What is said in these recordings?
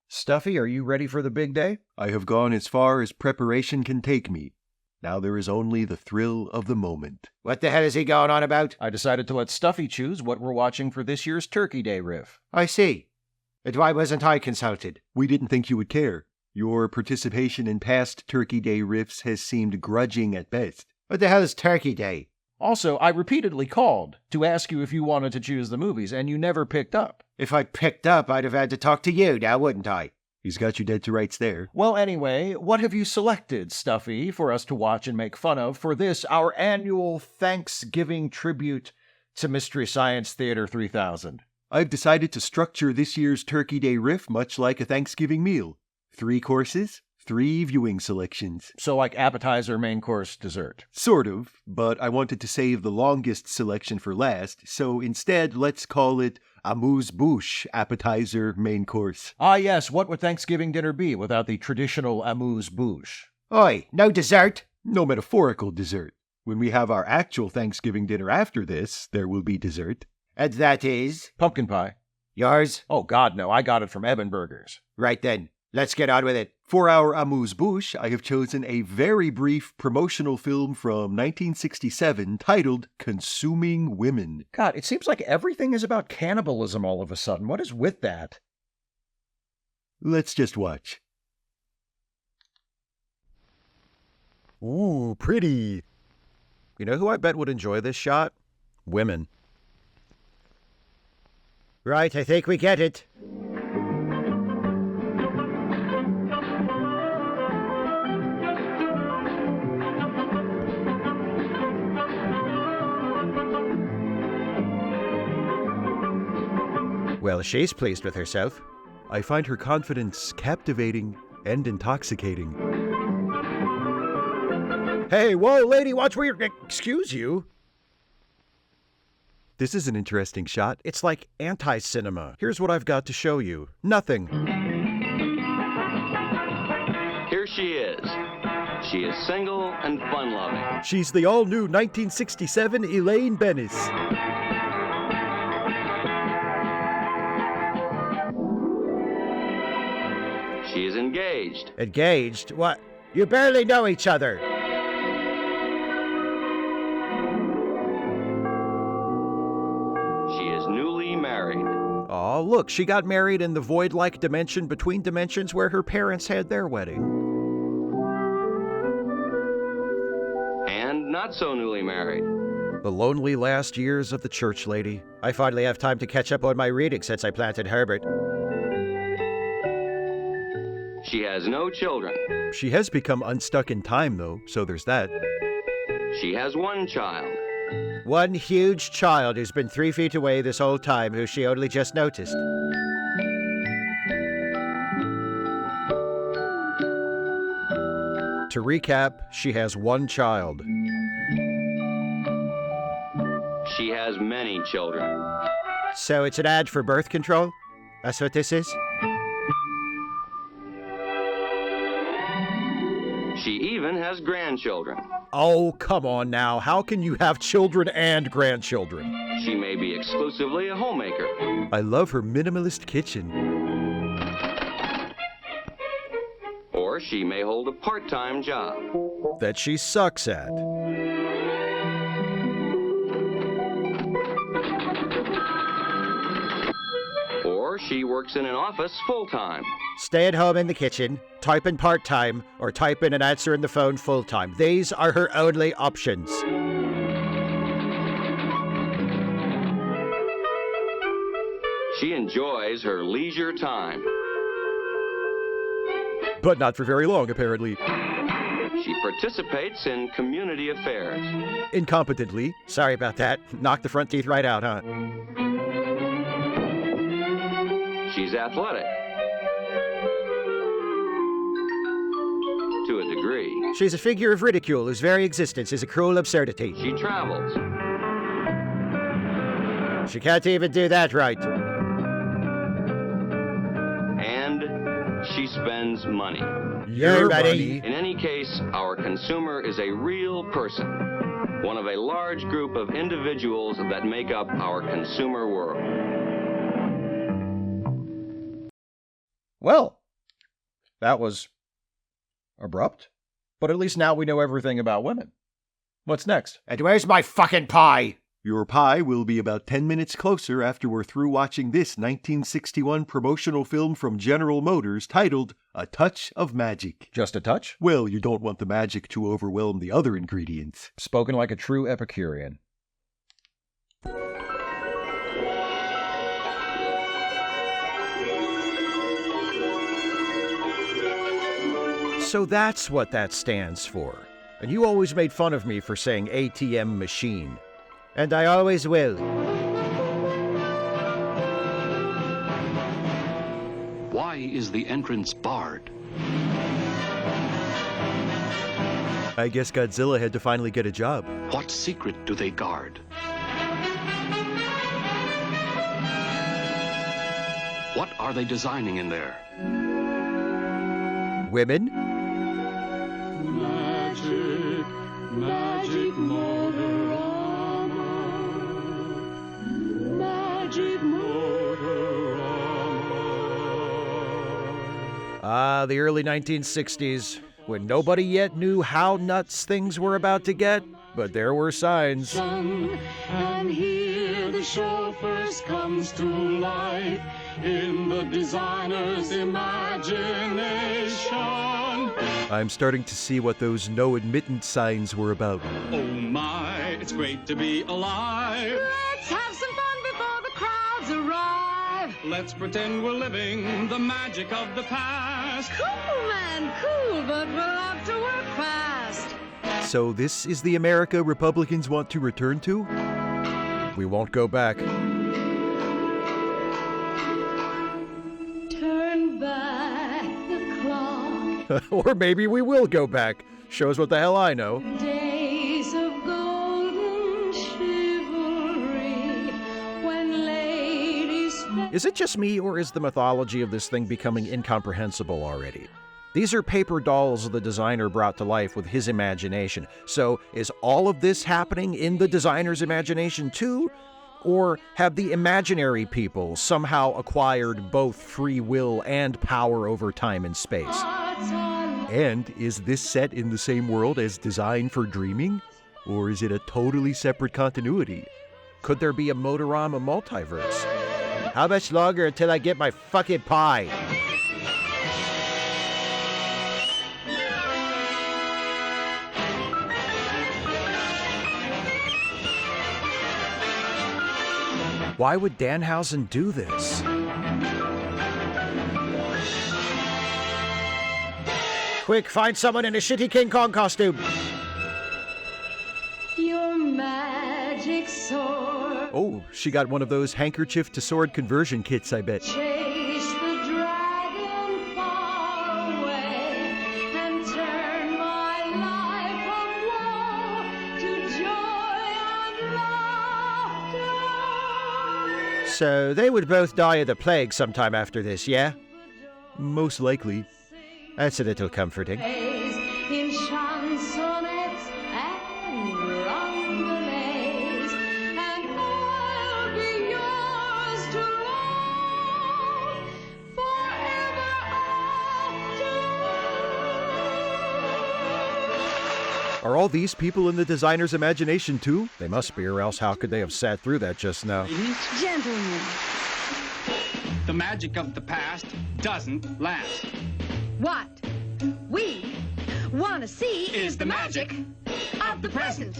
Stuffy, are you ready for the big day? I have gone as far as preparation can take me. Now there is only the thrill of the moment. What the hell is he going on about? I decided to let Stuffy choose what we're watching for this year's Turkey Day riff. I see. And why wasn't I consulted? We didn't think you would care. Your participation in past Turkey Day riffs has seemed grudging at best. What the hell is Turkey Day? Also, I repeatedly called to ask you if you wanted to choose the movies, and you never picked up. If I'd picked up, I'd have had to talk to you now, wouldn't I? He's got you dead to rights there. Well, anyway, what have you selected, Stuffy, for us to watch and make fun of for this, our annual Thanksgiving tribute to Mystery Science Theater 3000? I've decided to structure this year's Turkey Day riff much like a Thanksgiving meal. 3 courses, 3 viewing selections. So like appetizer, main course, dessert. Sort of, but I wanted to save the longest selection for last, so instead let's call it amuse-bouche, appetizer, main course. Ah yes, what would Thanksgiving dinner be without the traditional amuse-bouche? Oi, no dessert? No metaphorical dessert. When we have our actual Thanksgiving dinner after this, there will be dessert. And that is? Pumpkin pie. Yours? Oh God, no, I got it from Ebenburgers. Right then, let's get on with it. For our amuse-bouche, I have chosen a very brief promotional film from 1967 titled Consuming Women. God, it seems like everything is about cannibalism all of a sudden. What is with that? Let's just watch. Ooh, pretty. You know who I bet would enjoy this shot? Women. Right, I think we get it. Well, she's pleased with herself. I find her confidence captivating and intoxicating. Hey, whoa, lady, watch where you're... Excuse you? This is an interesting shot. It's like anti-cinema. Here's what I've got to show you. Nothing. Here she is. She is single and fun-loving. She's the all-new 1967 Elaine Bennis. She is engaged. Engaged? What? You barely know each other. She is newly married. Oh, look, she got married in the void-like dimension between dimensions where her parents had their wedding. And not so newly married. The lonely last years of the church lady. I finally have time to catch up on my reading since I planted Herbert. She has no children. She has become unstuck in time, though, so there's that. She has 1 child. One huge child who's been 3 feet away this whole time, who she only just noticed. To recap, she has 1 child. She has many children. So it's an ad for birth control? That's what this is? She even has grandchildren. Oh, come on now. How can you have children and grandchildren? She may be exclusively a homemaker. I love her minimalist kitchen. Or she may hold a part-time job. That she sucks at. Or she works in an office full-time. Stay at home in the kitchen, type in part-time, or type in and answer in the phone full-time. These are her only options. She enjoys her leisure time. But not for very long, apparently. She participates in community affairs. Incompetently. Sorry about that. Knocked the front teeth right out, huh? She's athletic. To a degree. She's a figure of ridicule whose very existence is a cruel absurdity. She travels. She can't even do that right. And she spends money. You're ready. In any case, our consumer is a real person. One of a large group of individuals that make up our consumer world. Well, that was abrupt, but at least now we know everything about women. What's next? And where's my fucking pie? Your pie will be about 10 minutes closer after we're through watching this 1961 promotional film from General Motors titled A Touch of Magic. Just a touch? Well, you don't want the magic to overwhelm the other ingredients. Spoken like a true Epicurean. So that's what that stands for. And you always made fun of me for saying ATM machine. And I always will. Why is the entrance barred? I guess Godzilla had to finally get a job. What secret do they guard? What are they designing in there? Women? Magic, magic motorama. Magic motorama. Ah, the early 1960s, when nobody yet knew how nuts things were about to get, but there were signs. And here the show first comes to life in the designer's imagination. I'm starting to see what those no admittance signs were about. Oh my, it's great to be alive. Let's have some fun before the crowds arrive. Let's pretend we're living the magic of the past. Cool, man, cool, but we'll have to work fast. So this is the America Republicans want to return to? We won't go back. Turn back the clock. Or maybe we will go back. Shows what the hell I know. Days of golden chivalry when ladies... Is it just me, or is the mythology of this thing becoming incomprehensible already? These are paper dolls the designer brought to life with his imagination. So is all of this happening in the designer's imagination too? Or have the imaginary people somehow acquired both free will and power over time and space? And is this set in the same world as Design for Dreaming? Or is it a totally separate continuity? Could there be a Motorama multiverse? How much longer until I get my fucking pie? Why would Danhausen do this? Quick, find someone in a shitty King Kong costume. Your magic sword. Oh, she got one of those handkerchief to sword conversion kits, I bet. Chase the dragon far away and turn my life from woe to joy and laughter. So they would both die of the plague sometime after this, yeah? Most likely. That's a little comforting. In chansonnettes and rondelets, and I'll be yours to love forever after. Are all these people in the designer's imagination too? They must be, or else how could they have sat through that just now? Gentlemen, The magic of the past doesn't last. what we want to see Is the magic of the present.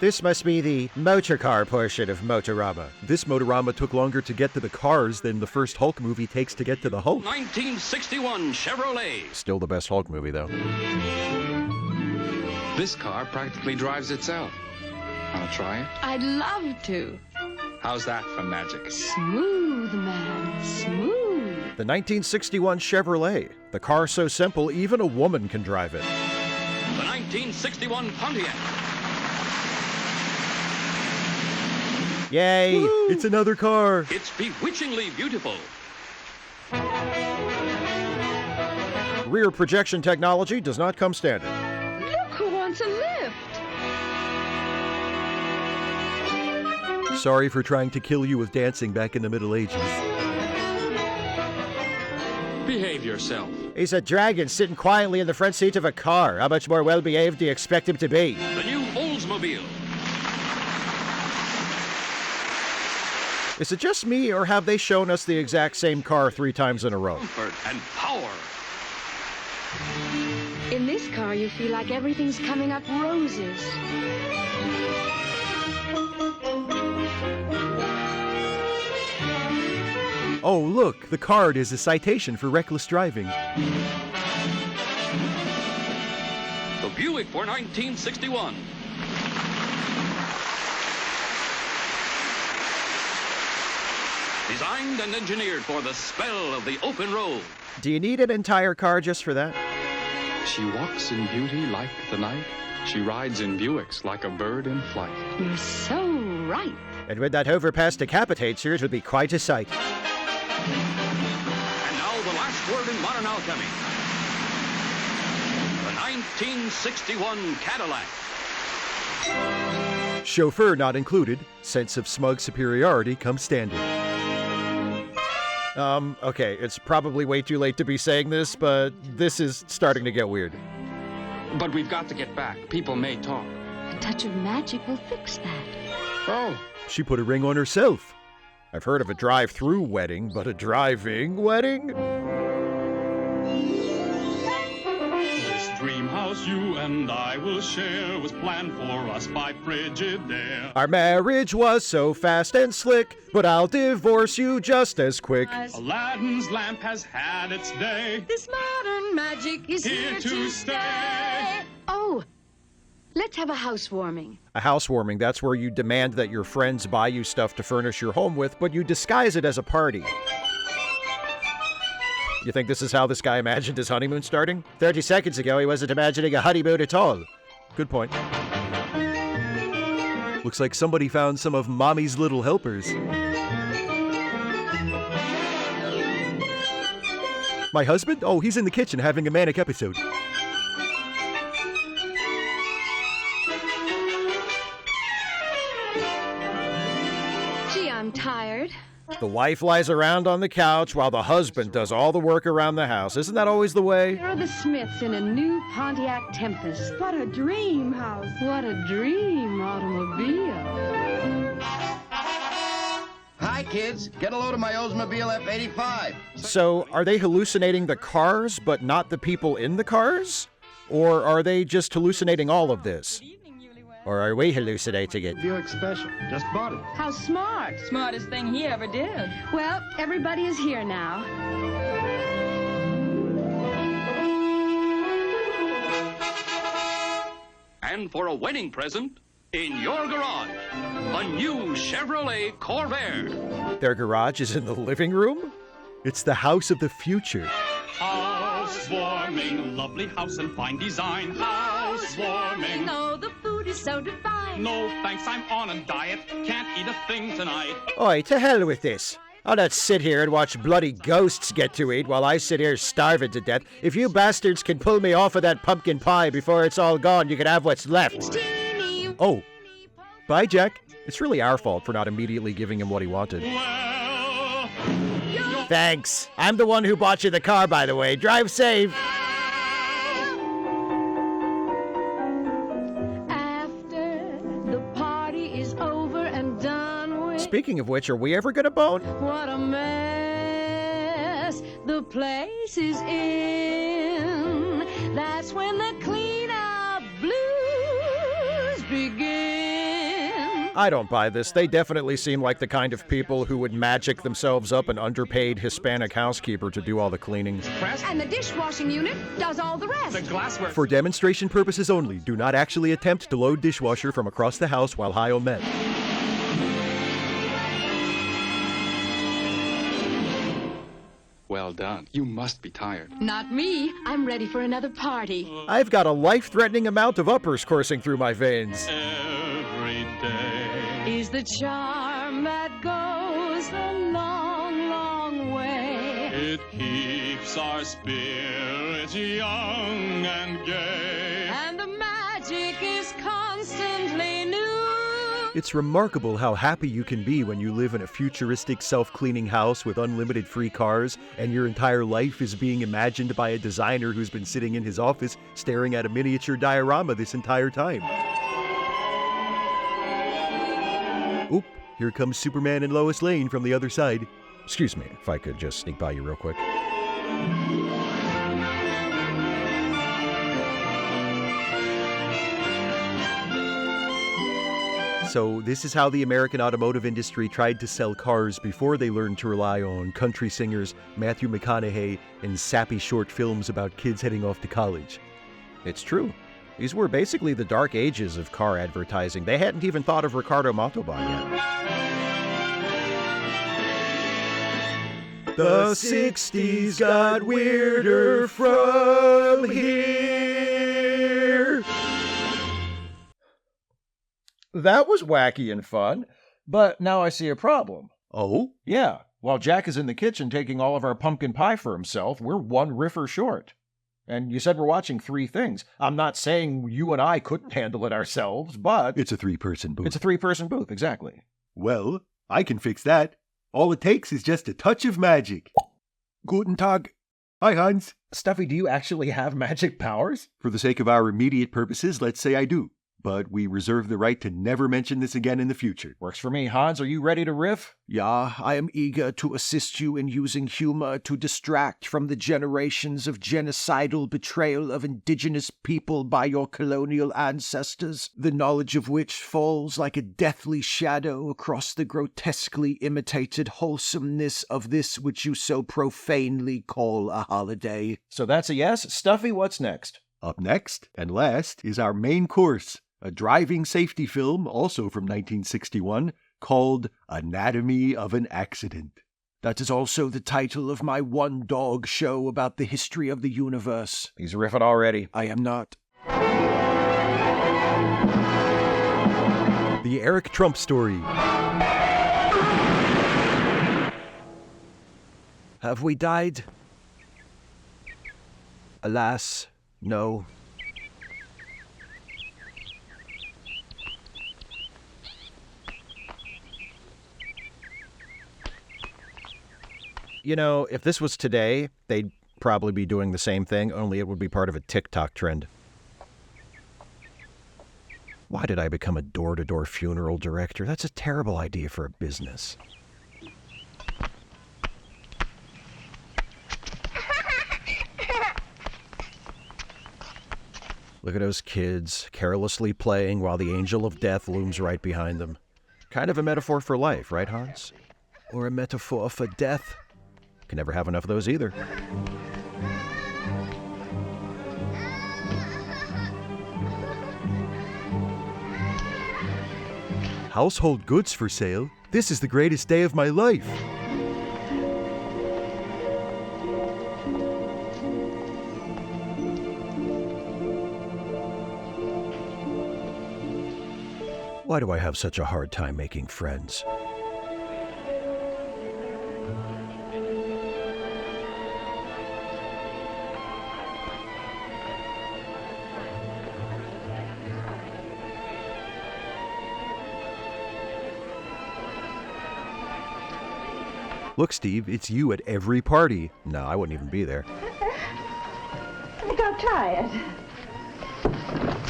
This must be the motor car portion of Motorama. This Motorama took longer to get to the cars than the first Hulk movie takes to get to the Hulk. 1961 Chevrolet. Still the best Hulk movie, though. This car practically drives itself. Wanna try it? I'd love to. How's that for magic? Smooth, man, smooth. The 1961 Chevrolet. The car so simple, even a woman can drive it. The 1961 Pontiac. Yay! It's another car. It's bewitchingly beautiful. Rear projection technology does not come standard. Look who wants a lift. Sorry for trying to kill you with dancing back in the Middle Ages. Behave yourself. He's a dragon sitting quietly in the front seat of a car. How much more well-behaved do you expect him to be? The new Oldsmobile. Is it just me, or have they shown us the exact same car 3 times in a row? Comfort and power. In this car, you feel like everything's coming up roses. Oh, look, the card is a citation for reckless driving. The Buick for 1961. Designed and engineered for the spell of the open road. Do you need an entire car just for that? She walks in beauty like the night. She rides in Buicks like a bird in flight. You're so right. And when that overpass decapitates her, it would be quite a sight. And now the last word in modern alchemy. The 1961 Cadillac. Chauffeur not included. Sense of smug superiority comes standard. Okay, it's probably way too late to be saying this, but this is starting to get weird. But we've got to get back. People may talk. A touch of magic will fix that. Oh, She put a ring on herself. I've heard of a drive-through wedding, but a driving wedding? This dream house you and I will share was planned for us by Frigidaire. Our marriage was so fast and slick, but I'll divorce you just as quick. Aladdin's lamp has had its day. This modern magic is Here to stay. Oh, let's have a housewarming. A housewarming, that's where you demand that your friends buy you stuff to furnish your home with, but you disguise it as a party. You think this is how this guy imagined his honeymoon starting? 30 seconds ago, he wasn't imagining a honeymoon at all. Good point. Looks like somebody found some of Mommy's little helpers. My husband? Oh, he's in the kitchen having a manic episode. Gee, I'm tired. The wife lies around on the couch while the husband does all the work around the house. Isn't that always the way? Here are the Smiths in a new Pontiac Tempest. What a dream house. What a dream automobile. Hi, kids. Get a load of my Oldsmobile F-85. So, are they hallucinating the cars, but not the people in the cars? Or are they just hallucinating all of this? Or are we hallucinating it? Buick Special. Just bought it. How smart. Smartest thing he ever did. Well, everybody is here now. And for a wedding present, in your garage, a new Chevrolet Corvair. Their garage is in the living room? It's the house of the future. Housewarming, lovely house and fine design. Housewarming. Oh, the food is so divine. No thanks, I'm on a diet. Can't eat a thing tonight. Oi, to hell with this. I'll not sit here and watch bloody ghosts get to eat while I sit here starving to death. If you bastards can pull me off of that pumpkin pie before it's all gone, you can have what's left. Oh, bye, Jack. It's really our fault for not immediately giving him what he wanted. Well, Thanks. I'm the one who bought you the car, by the way. Drive safe. After the party is over and done with. Speaking of which, are we ever gonna bone? What a mess the place is in. That's when the cleanup blues begin. I don't buy this. They definitely seem like the kind of people who would magic themselves up an underpaid Hispanic housekeeper to do all the cleaning. And the dishwashing unit does all the rest. the glassware. For demonstration purposes only, do not actually attempt to load dishwasher from across the house while high on meth. well done. You must be tired. Not me. I'm ready for another party. I've got a life-threatening amount of uppers coursing through my veins. Every day. Is the charm that goes a long, long way. It keeps our spirits young and gay. And the magic is constantly new. It's remarkable how happy you can be when you live in a futuristic self-cleaning house with unlimited free cars, and your entire life is being imagined by a designer who's been sitting in his office staring at a miniature diorama this entire time. Oop, here comes Superman and Lois Lane from the other side. Excuse me, if I could just sneak by you real quick. So this is how the American automotive industry tried to sell cars before they learned to rely on country singers, Matthew McConaughey, and sappy short films about kids heading off to college. It's true. These were basically the dark ages of car advertising. They hadn't even thought of Ricardo Montalban yet. The 60s got weirder from here. That was wacky and fun, but now I see a problem. Oh? Yeah, while Jack is in the kitchen taking all of our pumpkin pie for himself, we're one riffer short. And you said we're watching 3 things. I'm not saying you and I couldn't handle it ourselves, but... It's a 3-person booth. It's a 3-person booth, exactly. Well, I can fix that. All it takes is just a touch of magic. Guten Tag. Hi, Hans. Stuffy, do you actually have magic powers? For the sake of our immediate purposes, let's say I do. But we reserve the right to never mention this again in the future. Works for me. Hans, are you ready to riff? Yeah, I am eager to assist you in using humor to distract from the generations of genocidal betrayal of indigenous people by your colonial ancestors, the knowledge of which falls like a deathly shadow across the grotesquely imitated wholesomeness of this which you so profanely call a holiday. So that's a yes. Stuffy, what's next? Up next, and last, is our main course, a driving safety film, also from 1961, called Anatomy of an Accident. That is also the title of my one-dog show about the history of the universe. He's riffing already. I am not. The Eric Trump Story. Have we died? Alas, no. You know, if this was today, they'd probably be doing the same thing, only it would be part of a TikTok trend. Why did I become a door-to-door funeral director? That's a terrible idea for a business. Look at those kids, carelessly playing while the angel of death looms right behind them. Kind of a metaphor for life, right, Hans? Or a metaphor for death. Can never have enough of those either. Household goods for sale? This is the greatest day of my life. Why do I have such a hard time making friends? Look, Steve, it's you at every party. No, I wouldn't even be there. I got tired.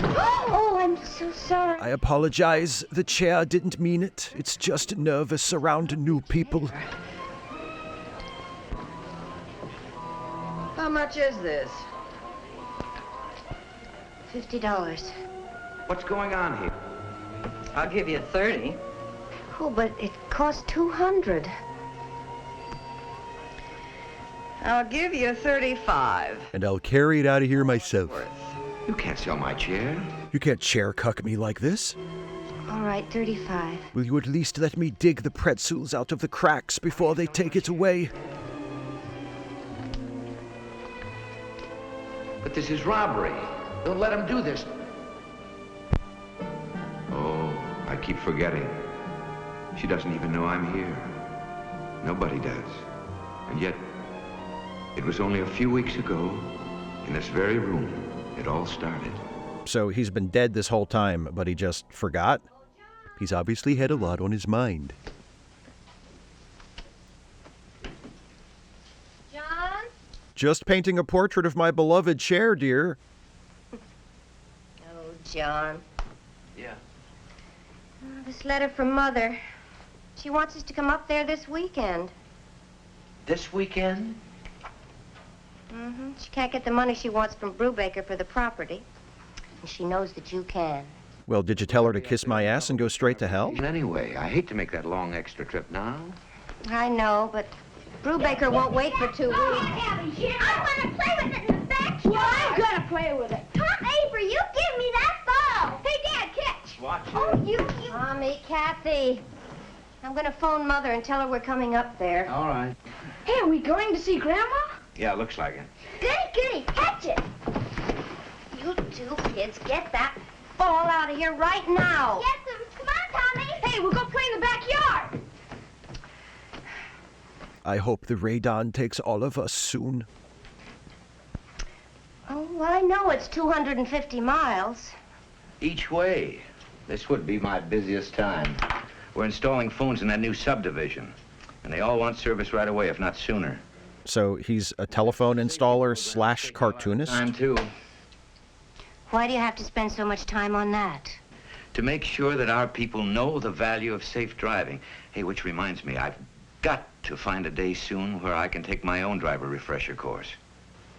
Oh, I'm so sorry. I apologize. The chair didn't mean it. It's just nervous around new people. How much is this? $50. What's going on here? I'll give you 30. Oh, but it cost 200. I'll give you 35. And I'll carry it out of here myself. You can't sell my chair. You can't chair cuck me like this. All right, 35. Will you at least let me dig the pretzels out of the cracks before they take it away? But this is robbery. Don't let him do this. Oh, I keep forgetting. She doesn't even know I'm here. Nobody does. And yet, it was only a few weeks ago, in this very room, it all started. So he's been dead this whole time, but he just forgot? He's obviously had a lot on his mind. John? Just painting a portrait of my beloved chair, dear. Oh, John. Yeah. This letter from Mother. She wants us to come up there this weekend. This weekend? Mm-hmm. She can't get the money she wants from Brubaker for the property. And she knows that you can. Well, did you tell her to kiss my ass and go straight to hell? Anyway, I hate to make that long extra trip now. I know, but Brubaker won't wait for 2 weeks. I want to play with it in the backyard. Well, I'm gonna play with it. Tom Avery, you give me that ball. Hey, Dad, catch. Watch it. Oh, you. Mommy, Kathy. I'm gonna phone Mother and tell her we're coming up there. All right. Hey, are we going to see Grandma? Yeah, looks like it. Goody, catch it. You two kids, get that ball out of here right now. Yes, sir. Come on, Tommy. Hey, we'll go play in the backyard. I hope the radon takes all of us soon. Oh, well, I know it's 250 miles. Each way. This would be my busiest time. We're installing phones in that new subdivision, and they all want service right away, if not sooner. So he's a telephone installer / cartoonist? Time, too. Why do you have to spend so much time on that? To make sure that our people know the value of safe driving. Hey, which reminds me, I've got to find a day soon where I can take my own driver refresher course.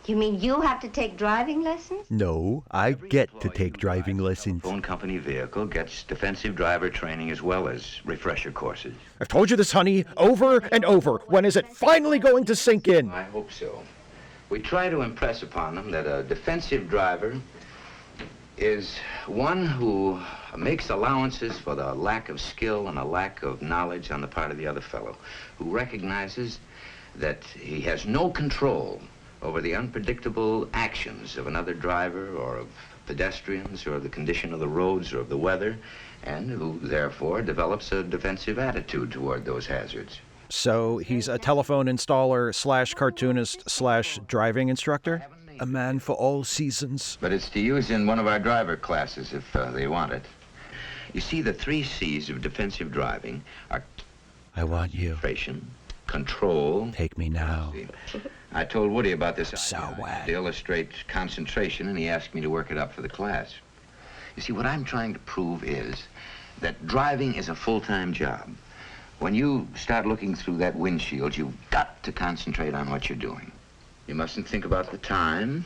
You mean you have to take driving lessons? No, I get to take driving lessons. Phone company vehicle gets defensive driver training as well as refresher courses. I've told you this, honey, over and over. When is it finally going to sink in? I hope so. We try to impress upon them that a defensive driver is one who makes allowances for the lack of skill and a lack of knowledge on the part of the other fellow, who recognizes that he has no control over the unpredictable actions of another driver or of pedestrians or the condition of the roads or of the weather, and who therefore develops a defensive attitude toward those hazards. So he's a telephone installer / cartoonist / driving instructor? A man for all seasons. But it's to use in one of our driver classes if they want it. You see, the 3 C's of defensive driving are... I want you. Control. Take me now. I told Woody about this So wet. to illustrate concentration, and he asked me to work it up for the class. You see, what I'm trying to prove is that driving is a full-time job. When you start looking through that windshield, you've got to concentrate on what you're doing. You mustn't think about the time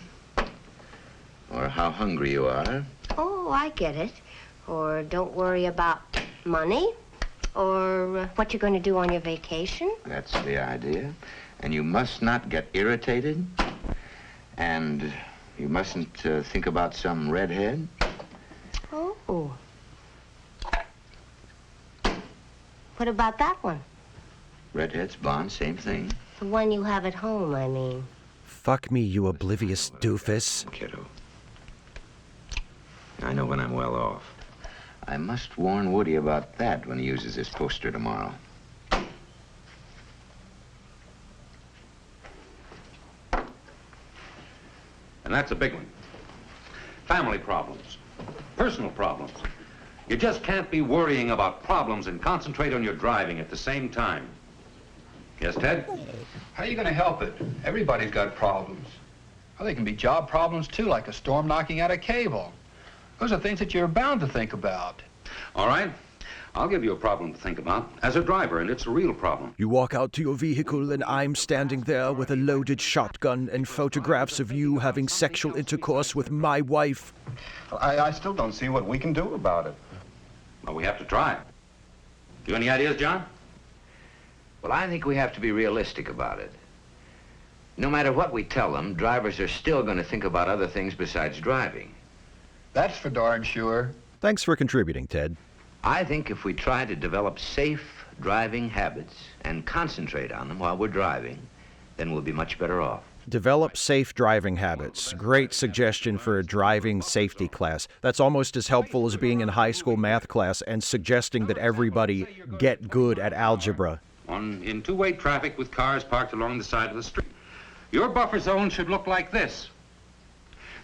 or how hungry you are. Oh, I get it. Or don't worry about money. Or what you're going to do on your vacation. That's the idea. And you must not get irritated. And you mustn't think about some redhead. Oh. What about that one? Redheads, blonde, same thing. The one you have at home, I mean. Fuck me, you oblivious doofus. Kiddo. I know when I'm well off. I must warn Woody about that when he uses this poster tomorrow. And that's a big one. Family problems, personal problems. You just can't be worrying about problems and concentrate on your driving at the same time. Yes, Ted? How are you going to help it? Everybody's got problems. Well, they can be job problems, too, like a storm knocking out a cable. Those are things that you're bound to think about. All right. I'll give you a problem to think about as a driver, and it's a real problem. You walk out to your vehicle and I'm standing there with a loaded shotgun and photographs of you having sexual intercourse with my wife. I still don't see what we can do about it. Well, we have to try. You any ideas, John? Well, I think we have to be realistic about it. No matter what we tell them, drivers are still going to think about other things besides driving. That's for darn sure. Thanks for contributing, Ted. I think if we try to develop safe driving habits and concentrate on them while we're driving, then we'll be much better off. Develop safe driving habits. Great suggestion for a driving safety class. That's almost as helpful as being in high school math class and suggesting that everybody get good at algebra. In two-way traffic with cars parked along the side of the street. Your buffer zone should look like this.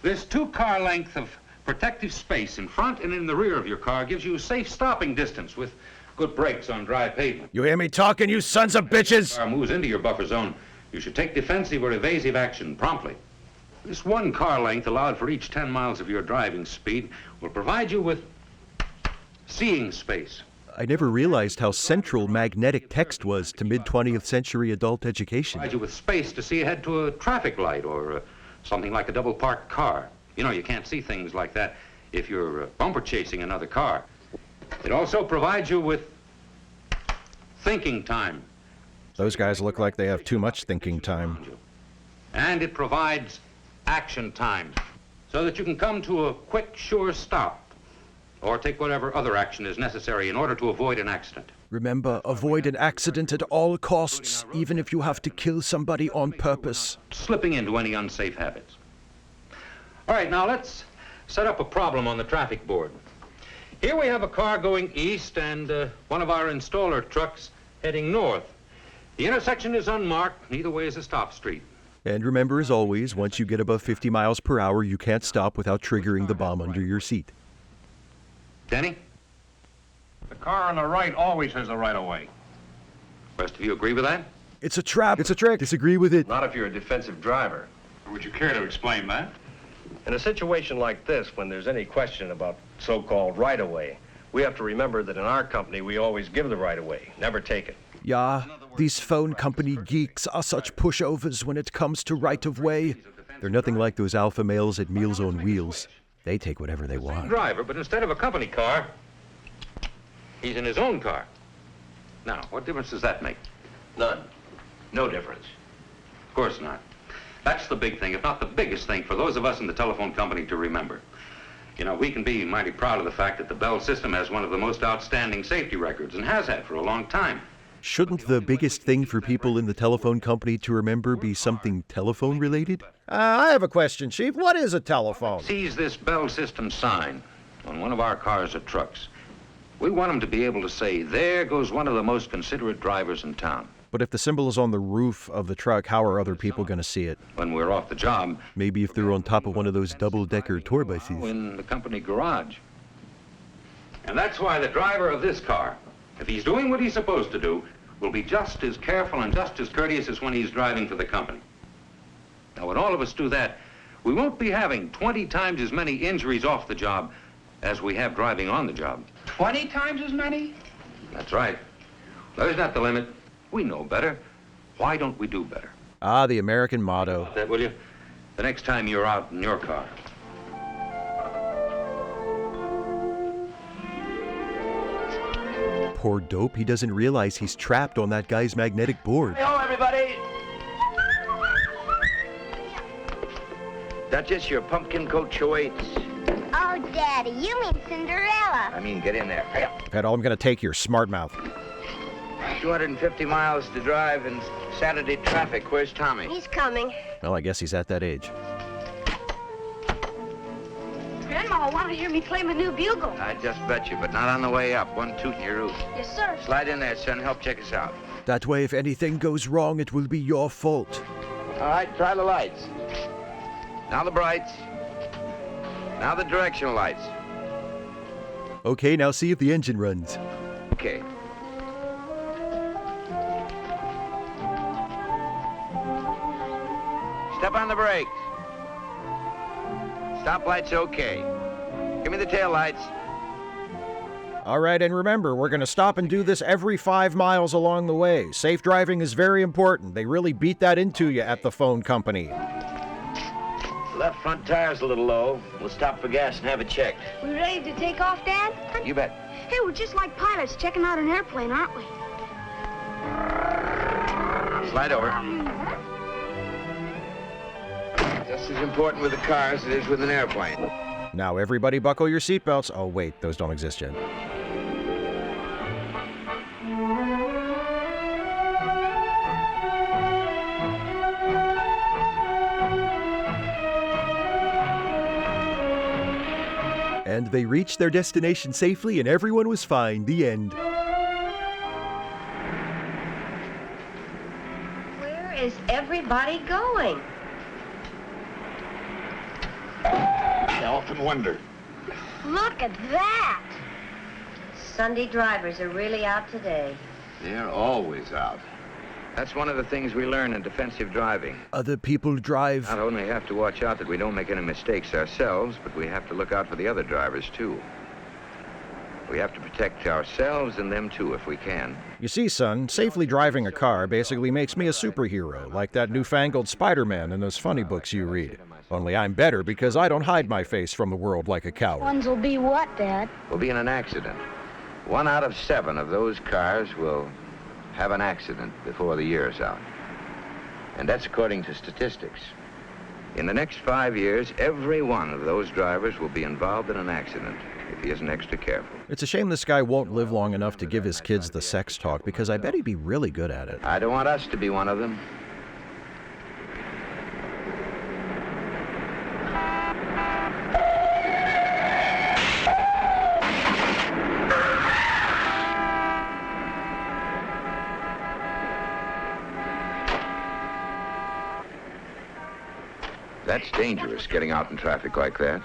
This 2-car length of Protective space in front and in the rear of your car gives you a safe stopping distance with good brakes on dry pavement. You hear me talking, you sons of bitches? If the car moves into your buffer zone, you should take defensive or evasive action promptly. This one car length allowed for each 10 miles of your driving speed will provide you with seeing space. I never realized how central magnetic text was to mid-20th century adult education. Provide you with space to see ahead to a traffic light or something like a double parked car. You know, you can't see things like that if you're bumper chasing another car. It also provides you with thinking time. Those guys look like they have too much thinking time. And it provides action time so that you can come to a quick, sure stop or take whatever other action is necessary in order to avoid an accident. Remember, avoid an accident at all costs, even if you have to kill somebody on purpose. Slipping into any unsafe habits. All right, now let's set up a problem on the traffic board. Here we have a car going east and one of our installer trucks heading north. The intersection is unmarked. Neither way is a stop street. And remember, as always, once you get above 50 miles per hour, you can't stop without triggering the bomb under your seat. Denny? The car on the right always has the right of way. Rest of you agree with that? It's a trap. It's a trick. Disagree with it. Not if you're a defensive driver. Would you care to explain that? In a situation like this, when there's any question about so-called right-of-way, we have to remember that in our company, we always give the right-of-way, never take it. Yeah, these phone company geeks are such pushovers when it comes to right-of-way. They're nothing like those alpha males at Meals on Wheels. They take whatever they want. Driver, but instead of a company car, he's in his own car. Now, what difference does that make? None. No difference. Of course not. That's the big thing, if not the biggest thing, for those of us in the telephone company to remember. You know, we can be mighty proud of the fact that the Bell system has one of the most outstanding safety records and has had for a long time. Shouldn't the biggest thing for people in the telephone company to remember be something telephone related? I have a question, Chief. What is a telephone? Sees this Bell system sign on one of our cars or trucks. We want them to be able to say, there goes one of the most considerate drivers in town. But if the symbol is on the roof of the truck, how are other people going to see it? When we're off the job. Maybe if they're on top of one of those double-decker tour buses. In the company garage. And that's why the driver of this car, if he's doing what he's supposed to do, will be just as careful and just as courteous as when he's driving for the company. Now, when all of us do that, we won't be having 20 times as many injuries off the job as we have driving on the job. 20 times as many? That's right. There's not the limit. We know better. Why don't we do better? Ah, the American motto. That, will you? The next time you're out in your car. Poor dope, he doesn't realize he's trapped on that guy's magnetic board. Hey, ho, everybody! Duchess, your pumpkin coach awaits. Oh, Daddy, you mean Cinderella. I mean, get in there. Hurry up. Pet, all I'm going to take your smart mouth. 250 miles to drive in Saturday traffic. Where's Tommy? He's coming. Well, I guess he's at that age. Grandma want to hear me play my new bugle. I just bet you, but not on the way up. One toot in your roof. Yes, sir. Slide in there, son. Help check us out. That way, if anything goes wrong, it will be your fault. All right, try the lights. Now the brights. Now the directional lights. Okay, now see if the engine runs. Okay. Step on the brakes. Stoplight's okay. Give me the tail lights. All right, and remember, we're going to stop and do this every 5 miles along the way. Safe driving is very important. They really beat that into you at the phone company. Left front tire's a little low. We'll stop for gas and have it checked. We ready to take off, Dad? You bet. Hey, we're just like pilots checking out an airplane, aren't we? Slide over. Just as important with a car as it is with an airplane. Now, everybody buckle your seatbelts. Oh, wait, those don't exist yet. And they reached their destination safely and everyone was fine. The end. Where is everybody going? I often wonder, Look at that! Sunday drivers are really out today. They're always out. That's one of the things we learn in defensive driving. Other people drive. Not only have to watch out that we don't make any mistakes ourselves, but we have to look out for the other drivers, too. We have to protect ourselves and them, too, if we can. You see, son, safely driving a car basically makes me a superhero, like that newfangled Spider-Man in those funny books you read. Only I'm better because I don't hide my face from the world like a coward. Ones will be what, Dad? We'll be in an accident. 1 out of 7 of those cars will have an accident before the year's out. And that's according to statistics. In the next 5 years, every one of those drivers will be involved in an accident if he isn't extra careful. It's a shame this guy won't live long enough to give his kids the sex talk, because I bet he'd be really good at it. I don't want us to be one of them. That's dangerous, getting out in traffic like that.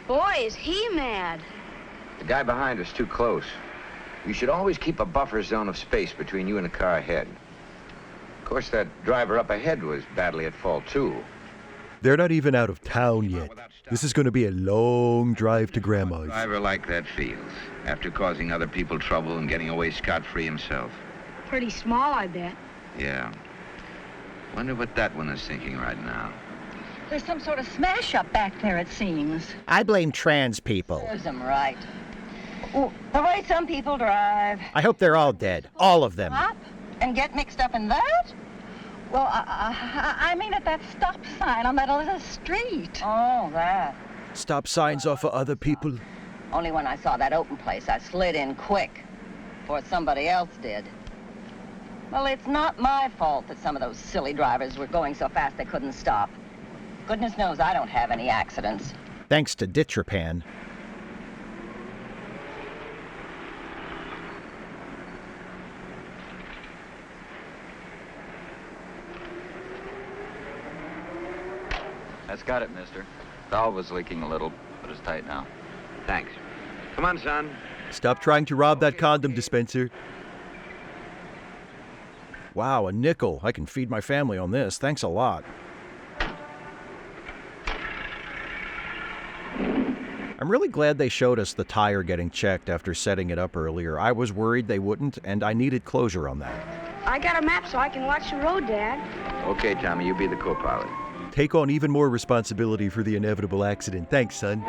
Boy, is he mad. The guy behind us too close. You should always keep a buffer zone of space between you and the car ahead. Of course, that driver up ahead was badly at fault, too. They're not even out of town yet. This is going to be a long drive to Grandma's. A driver like that feels, after causing other people trouble and getting away scot-free himself. Pretty small, I bet. Yeah. Wonder what that one is thinking right now. There's some sort of smash-up back there, it seems. I blame trans people. Serves them right. Ooh, the way some people drive. I hope they're all dead. All of them. Stop and get mixed up in that? Well, I mean at that stop sign on that little street. Oh, that. Stop signs off for other people. Only when I saw that open place, I slid in quick. Before somebody else did. Well, it's not my fault that some of those silly drivers were going so fast they couldn't stop. Goodness knows I don't have any accidents. Thanks to Ditrapan. That's got it, mister. Valve was leaking a little, but it's tight now. Thanks. Come on, son. Stop trying to rob that condom dispenser. Wow, a nickel. I can feed my family on this. Thanks a lot. I'm really glad they showed us the tire getting checked after setting it up earlier. I was worried they wouldn't, and I needed closure on that. I got a map so I can watch the road, Dad. Okay, Tommy, you be the co-pilot. Take on even more responsibility for the inevitable accident. Thanks, son.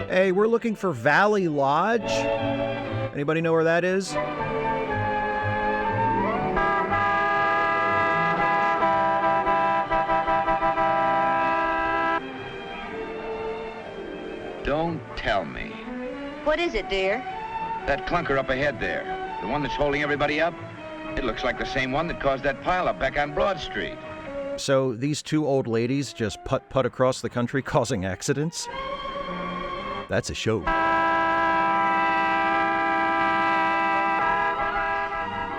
Hey, we're looking for Valley Lodge. Anybody know where that is? Don't tell me. What is it, dear? That clunker up ahead there, the one that's holding everybody up, it looks like the same one that caused that pileup back on Broad Street. So these two old ladies just putt-putt across the country causing accidents? That's a show.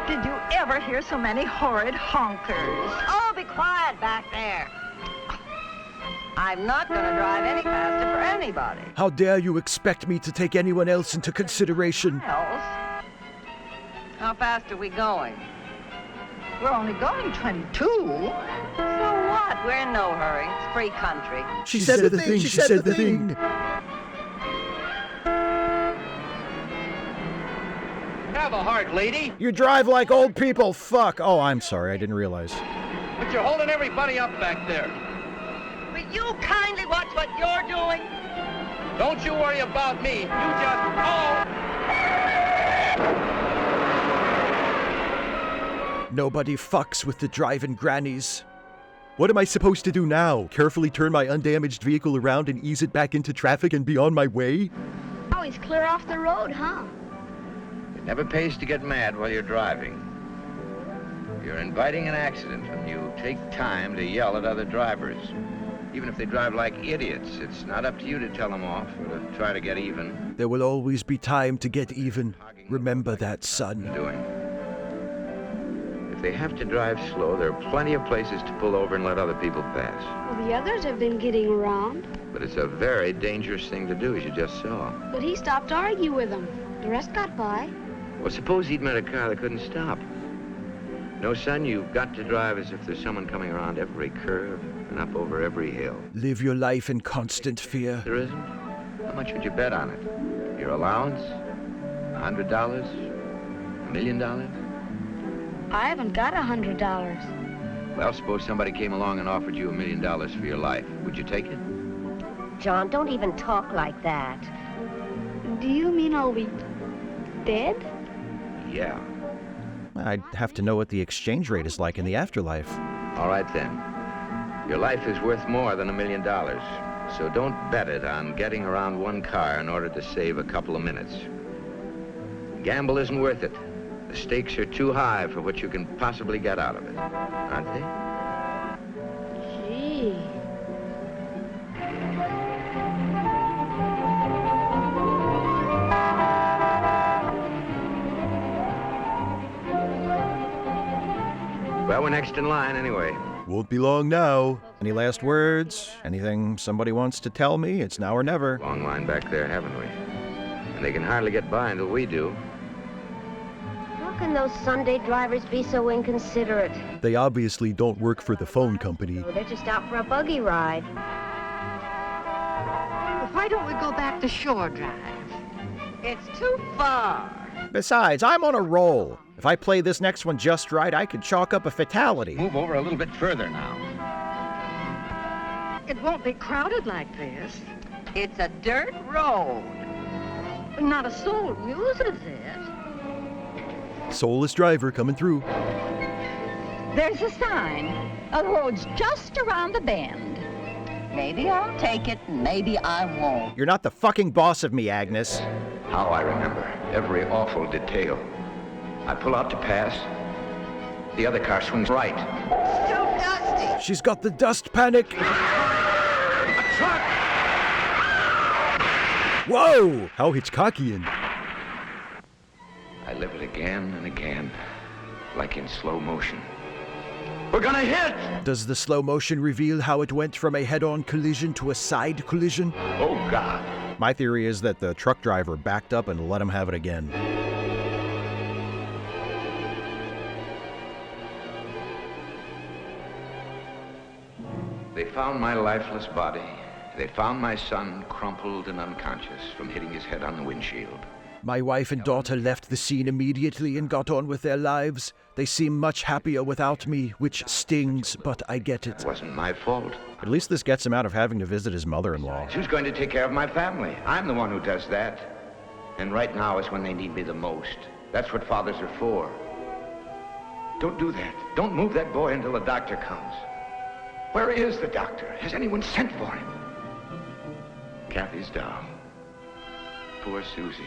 Did you ever hear so many horrid honkers? Oh, be quiet back there. I'm not going to drive any faster for anybody. How dare you expect me to take anyone else into consideration? Else? How fast are we going? We're only going 22. So what? We're in no hurry. It's free country. She said the thing. She said the thing. Have a heart, lady. You drive like old people. Fuck. Oh, I'm sorry. I didn't realize. But you're holding everybody up back there. Will you kindly watch what you're doing? Don't you worry about me. You just... Oh! Nobody fucks with the driving grannies. What am I supposed to do now? Carefully turn my undamaged vehicle around and ease it back into traffic and be on my way? Always clear off the road, huh? It never pays to get mad while you're driving. You're inviting an accident when you take time to yell at other drivers. Even if they drive like idiots, it's not up to you to tell them off or to try to get even. There will always be time to get even. Remember that, son. Doing. If they have to drive slow, there are plenty of places to pull over and let other people pass. Well, the others have been getting around. But it's a very dangerous thing to do, as you just saw. But he stopped to argue with them. The rest got by. Well, suppose he'd met a car that couldn't stop. No, son, you've got to drive as if there's someone coming around every curve and up over every hill. Live your life in constant fear. There isn't? How much would you bet on it? Your allowance? $100? $1 million? I haven't got $100. Well, suppose somebody came along and offered you $1 million for your life. Would you take it? John, don't even talk like that. Do you mean I'll be dead? Yeah. I'd have to know what the exchange rate is like in the afterlife. All right, then. Your life is worth more than $1 million. So don't bet it on getting around one car in order to save a couple of minutes. Gamble isn't worth it. The stakes are too high for what you can possibly get out of it, aren't they? Gee. Well, we're next in line anyway. Won't be long now. Any last words? Anything somebody wants to tell me? It's now or never. Long line back there, haven't we? And they can hardly get by until we do. How can those Sunday drivers be so inconsiderate? They obviously don't work for the phone company. Oh, they're just out for a buggy ride. Why don't we go back to Shore Drive? It's too far. Besides, I'm on a roll. If I play this next one just right, I could chalk up a fatality. Move over a little bit further now. It won't be crowded like this. It's a dirt road. Not a soul uses it. Soulless driver coming through. There's a sign. The road's just around the bend. Maybe I'll take it, maybe I won't. You're not the fucking boss of me, Agnes. How I remember every awful detail. I pull out to pass. The other car swings right. It's too dusty. She's got the dust panic. A truck! Whoa! How Hitchcockian. I live it again and again, like in slow motion. We're gonna hit! Does the slow motion reveal how it went from a head-on collision to a side collision? Oh, God. My theory is that the truck driver backed up and let him have it again. They found my lifeless body. They found my son crumpled and unconscious from hitting his head on the windshield. My wife and daughter left the scene immediately and got on with their lives. They seem much happier without me, which stings, but I get it. It wasn't my fault. At least this gets him out of having to visit his mother-in-law. Who's going to take care of my family? I'm the one who does that. And right now is when they need me the most. That's what fathers are for. Don't do that. Don't move that boy until the doctor comes. Where is the doctor? Has anyone sent for him? Kathy's doll. Poor Susie.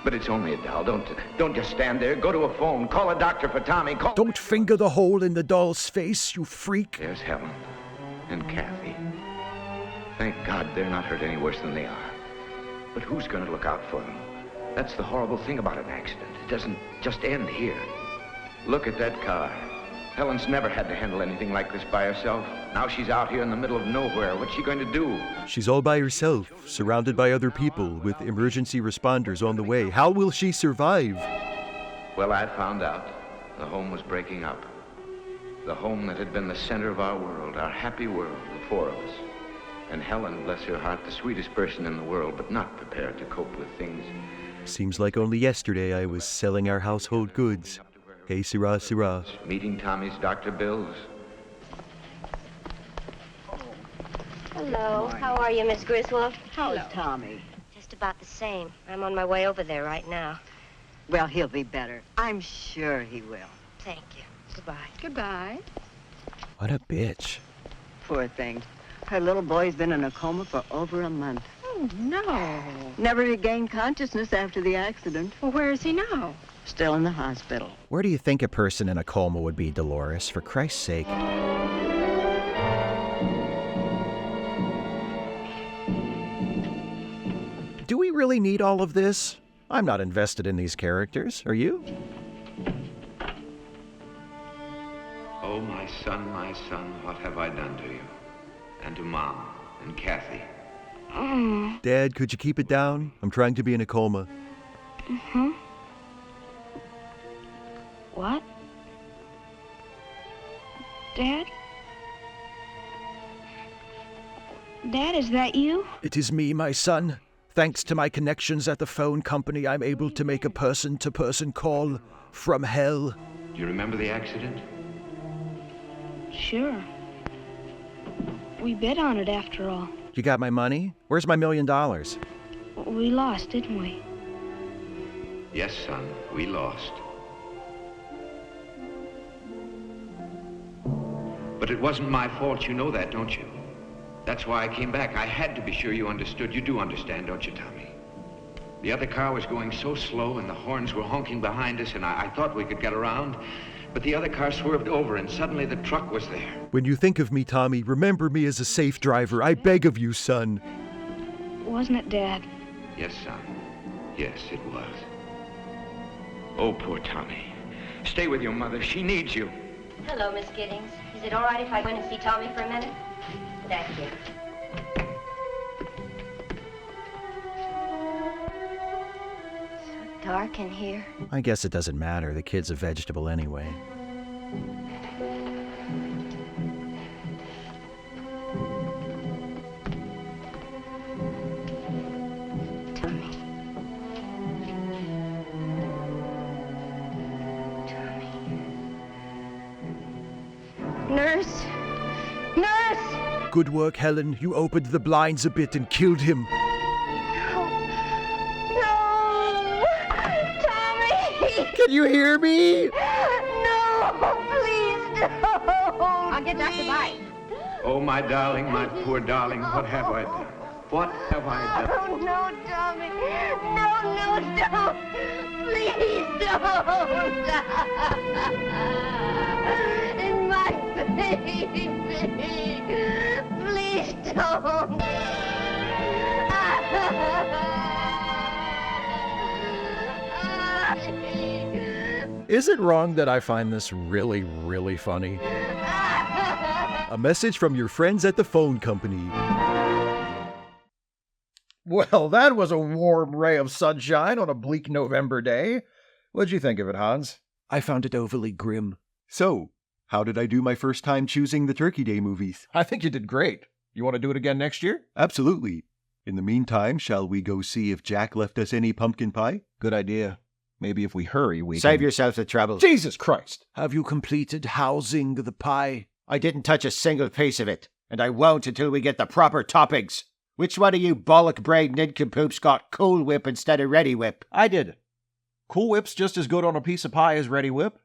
But it's only a doll. Don't just stand there. Go to a phone. Call a doctor for Tommy. Don't finger the hole in the doll's face, you freak. There's Helen and Kathy. Thank God they're not hurt any worse than they are. But who's going to look out for them? That's the horrible thing about an accident. It doesn't just end here. Look at that car. Helen's never had to handle anything like this by herself. Now she's out here in the middle of nowhere. What's she going to do? She's all by herself, surrounded by other people, with emergency responders on the way. How will she survive? Well, I found out the home was breaking up. The home that had been the center of our world, our happy world, the four of us. And Helen, bless her heart, the sweetest person in the world, but not prepared to cope with things. Seems like only yesterday I was selling our household goods. Hey, Syrah, Syrah. Meeting Tommy's doctor bills. Hello. How are you, Miss Griswold? How's Tommy? Just about the same. I'm on my way over there right now. Well, he'll be better. I'm sure he will. Thank you. Goodbye. Goodbye. What a bitch. Poor thing. Her little boy's been in a coma for over a month. Oh, no. Never regained consciousness after the accident. Well, where is he now? Still in the hospital. Where do you think a person in a coma would be, Dolores? For Christ's sake. Do we really need all of this? I'm not invested in these characters. Are you? Oh, my son, what have I done to you? And to Mom and Kathy. Dad, could you keep it down? I'm trying to be in a coma. Mm-hmm. What? Dad? Dad, is that you? It is me, my son. Thanks to my connections at the phone company, I'm able to make a person-to-person call from hell. Do you remember the accident? Sure. We bid on it after all. You got my money? Where's my $1 million? We lost, didn't we? Yes, son, we lost. But it wasn't my fault, you know that, don't you? That's why I came back. I had to be sure you understood. You do understand, don't you, Tommy? The other car was going so slow and the horns were honking behind us and I thought we could get around, but the other car swerved over and suddenly the truck was there. When you think of me, Tommy, remember me as a safe driver. I beg of you, son. Wasn't it, Dad? Yes, son. Yes, it was. Oh, poor Tommy. Stay with your mother. She needs you. Hello, Miss Giddings. Is it all right if I go in and see Tommy for a minute? Thank you. So dark in here. I guess it doesn't matter. The kid's a vegetable anyway. Nurse! Nurse! Good work, Helen. You opened the blinds a bit and killed him. No! Tommy! Can you hear me? No! Please don't! I'll get Dr. Bite. Oh, my darling, my poor darling, what have I done? What have I done? Oh, no, Tommy. No, don't. Please don't. In my baby. Please don't. Is it wrong that I find this really, really funny? A message from your friends at the phone company. Well, that was a warm ray of sunshine on a bleak November day. What'd you think of it, Hans? I found it overly grim. So, how did I do my first time choosing the Turkey Day movies? I think you did great. You want to do it again next year? Absolutely. In the meantime, shall we go see if Jack left us any pumpkin pie? Good idea. Maybe if we hurry, we Save can... yourselves the trouble. Jesus Christ! Have you completed housing the pie? I didn't touch a single piece of it, and I won't until we get the proper toppings. Which one of you bollock-brained nincompoops got Cool Whip instead of Ready Whip? I did. Cool Whip's just as good on a piece of pie as Ready Whip.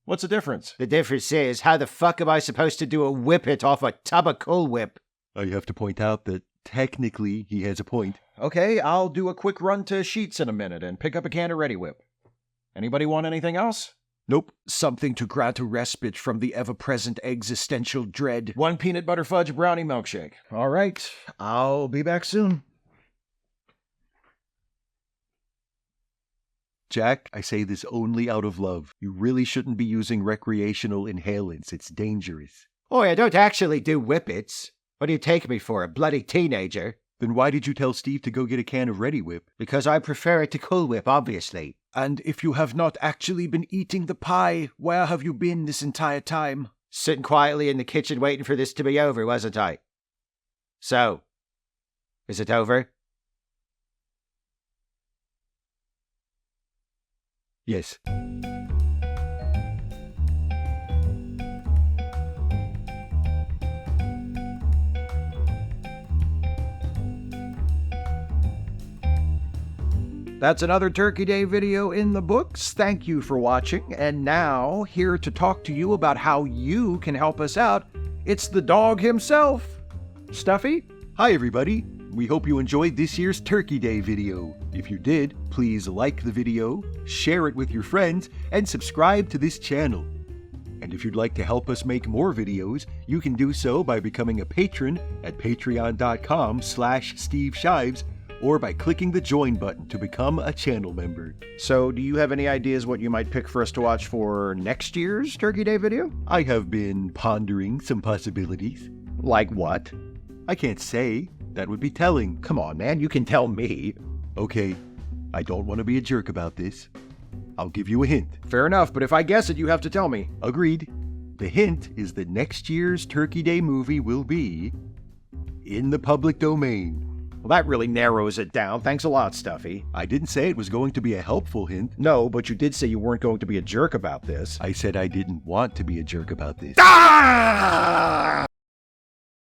What's the difference? The difference is, how the fuck am I supposed to do a whip it off a tub of Cool Whip? I have to point out that technically he has a point. Okay, I'll do a quick run to Sheets in a minute and pick up a can of Ready Whip. Anybody want anything else? Nope. Something to grant a respite from the ever-present existential dread. 1 peanut butter fudge brownie milkshake. All right, I'll be back soon. Jack, I say this only out of love. You really shouldn't be using recreational inhalants. It's dangerous. Oh, I don't actually do whippets. What do you take me for, a bloody teenager? Then why did you tell Steve to go get a can of Ready Whip? Because I prefer it to Cool Whip, obviously. And if you have not actually been eating the pie, where have you been this entire time? Sitting quietly in the kitchen waiting for this to be over, wasn't I? So, is it over? Yes. That's another Turkey Day video in the books. Thank you for watching. And now, here to talk to you about how you can help us out, it's the dog himself. Stuffy? Hi, everybody. We hope you enjoyed this year's Turkey Day video. If you did, please like the video, share it with your friends, and subscribe to this channel. And if you'd like to help us make more videos, you can do so by becoming a patron at patreon.com/Steve Shives, or by clicking the join button to become a channel member. So, do you have any ideas what you might pick for us to watch for next year's Turkey Day video? I have been pondering some possibilities. Like what? I can't say. That would be telling. Come on, man, you can tell me. Okay, I don't want to be a jerk about this. I'll give you a hint. Fair enough, but if I guess it, you have to tell me. Agreed. The hint is that next year's Turkey Day movie will be in the public domain. Well, that really narrows it down. Thanks a lot, Stuffy. I didn't say it was going to be a helpful hint. No, but you did say you weren't going to be a jerk about this. I said I didn't want to be a jerk about this. Ah!